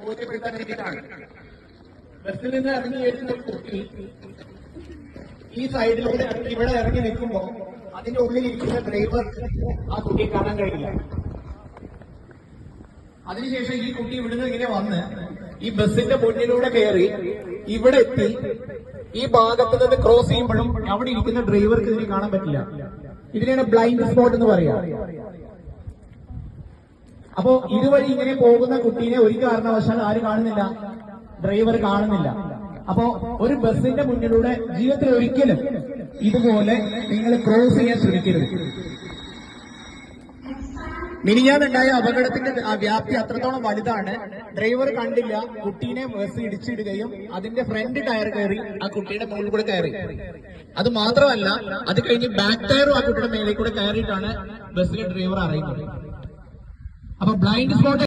ബോധ്യപ്പെടുത്താൻ വേണ്ടിയിട്ടാണ്. ബസ്സിൽ നിന്ന് ഇറങ്ങി വരുന്ന കുട്ടി ഈ സൈഡിലൂടെ ഇവിടെ ഇറങ്ങി നിൽക്കുമ്പോൾ അതിന്റെ ഉള്ളിൽ ഇരിക്കുന്ന ഡ്രൈവർ ആ കുട്ടിയെ കാണാൻ കഴിയില്ല. അതിനുശേഷം ഈ കുട്ടി ഇവിടുന്ന് ഇങ്ങനെ വന്ന് ഈ ബസ്സിന്റെ മുന്നിലൂടെ കയറി ഇവിടെ എത്തി ഈ ഭാഗത്ത് നിന്ന് ക്രോസ് ചെയ്യുമ്പോഴും അവിടെ ഇരിക്കുന്ന ഡ്രൈവർക്ക് ഇതിനെ കാണാൻ പറ്റില്ല. ഇതിനെയാണ് ബ്ലൈൻഡ് സ്പോട്ട് എന്ന് പറയാ. അപ്പോ ഇതുവഴി ഇങ്ങനെ പോകുന്ന കുട്ടീനെ ഒരു കാരണവശാൽ ആര് കാണുന്നില്ല? ഡ്രൈവർ കാണുന്നില്ല. അപ്പോ ഒരു ബസ്സിന്റെ മുന്നിലൂടെ ജീവിതത്തിൽ ഒരിക്കലും ഇതുപോലെ നിങ്ങൾ ക്രോസ് ചെയ്യാൻ ശ്രമിക്കരുത്. മിനിഞ്ഞാന്നുണ്ടായ അപകടത്തിന്റെ വ്യാപ്തി അത്രത്തോളം വലുതാണ്. ഡ്രൈവർ കണ്ടില്ല, കുട്ടീനെ ബസ് ഇടിച്ചിടുകയും അതിന്റെ ഫ്രണ്ട് ടയർ കയറി ആ കുട്ടിയുടെ മുകളിൽ കൂടെ കയറി. അത് മാത്രമല്ല, അത് കഴിഞ്ഞ് ബാക്ക് ടയറും ആ കുട്ടിയുടെ മേലെ കൂടെ കയറിയിട്ടാണ് ബസ്സിലെ ഡ്രൈവർ അറിയുന്നത്. അപ്പൊ ബ്ലൈൻഡ് സ്പോട്ട്